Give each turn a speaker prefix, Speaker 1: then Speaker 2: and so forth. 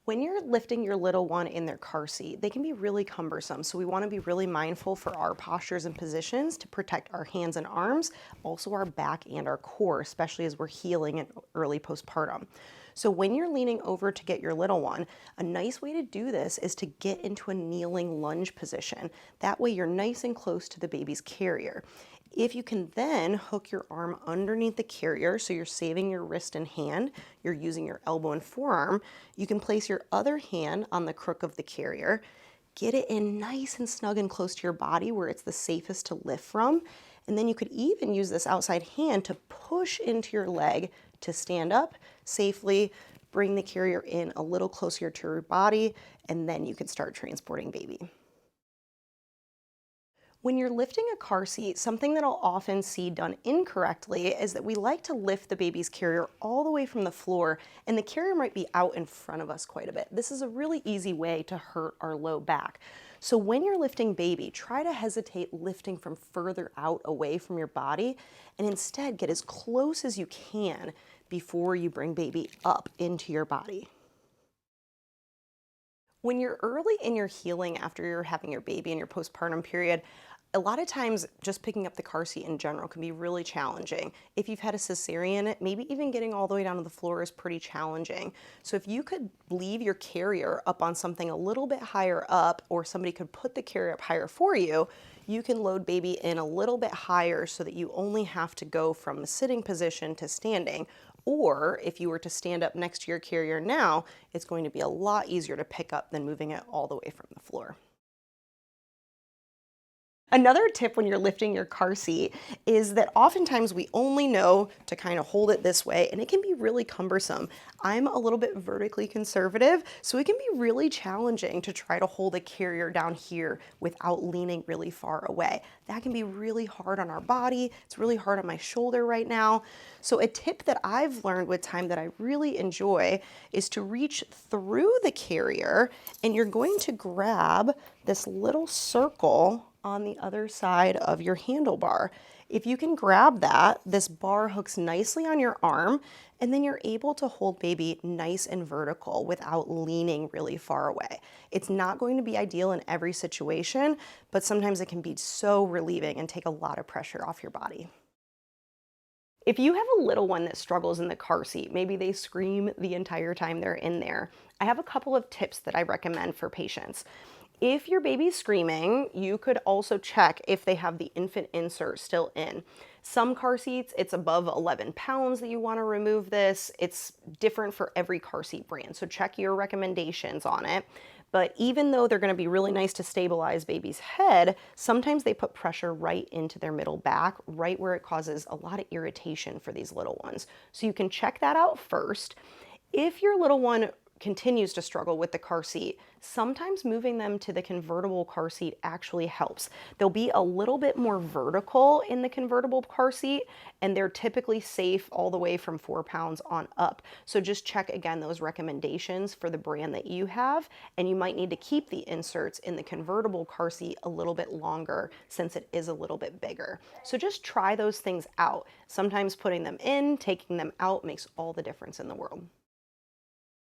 Speaker 1: When you're lifting your little one in their car seat, they can be really cumbersome. So we want to be really mindful for our postures and positions to protect our hands and arms, also our back and our core, especially as we're healing in early postpartum. So when you're leaning over to get your little one, a nice way to do this is to get into a kneeling lunge position. That way you're nice and close to the baby's carrier. If you can then hook your arm underneath the carrier, so you're saving your wrist and hand, you're using your elbow and forearm, you can place your other hand on the crook of the carrier, get it in nice and snug and close to your body where it's the safest to lift from, and then you could even use this outside hand to push into your leg to stand up safely, bring the carrier in a little closer to your body, and then you can start transporting baby. When you're lifting a car seat, something that I'll often see done incorrectly is that we like to lift the baby's carrier all the way from the floor, and the carrier might be out in front of us quite a bit. This is a really easy way to hurt our low back. So when you're lifting baby, try to hesitate lifting from further out away from your body, and instead get as close as you can before you bring baby up into your body. When you're early in your healing after you're having your baby in your postpartum period, a lot of times just picking up the car seat in general can be really challenging. If you've had a cesarean, maybe even getting all the way down to the floor is pretty challenging. So if you could leave your carrier up on something a little bit higher up, or somebody could put the carrier up higher for you, you can load baby in a little bit higher so that you only have to go from the sitting position to standing. Or if you were to stand up next to your carrier now, it's going to be a lot easier to pick up than moving it all the way from the floor. Another tip when you're lifting your car seat is that oftentimes we only know to kind of hold it this way, and it can be really cumbersome. I'm a little bit vertically conservative, so it can be really challenging to try to hold a carrier down here without leaning really far away. That can be really hard on our body. It's really hard on my shoulder right now. So a tip that I've learned with time that I really enjoy is to reach through the carrier, and you're going to grab this little circle on the other side of your handlebar. If you can grab that, this bar hooks nicely on your arm, and then you're able to hold baby nice and vertical without leaning really far away. It's not going to be ideal in every situation, but sometimes it can be so relieving and take a lot of pressure off your body. If you have a little one that struggles in the car seat, maybe they scream the entire time they're in there, I have a couple of tips that I recommend for patients. If your baby's screaming, you could also check if they have the infant insert still in. Some car seats, it's above 11 pounds that you want to remove this. It's different for every car seat brand, so check your recommendations on it. But even though they're going to be really nice to stabilize baby's head, sometimes they put pressure right into their middle back, right where it causes a lot of irritation for these little ones. So you can check that out first. If your little one continues to struggle with the car seat, sometimes moving them to the convertible car seat actually helps. They'll be a little bit more vertical in the convertible car seat, and they're typically safe all the way from 4 pounds on up. So just check again those recommendations for the brand that you have, and you might need to keep the inserts in the convertible car seat a little bit longer since it is a little bit bigger. So just try those things out. Sometimes putting them in, taking them out makes all the difference in the world.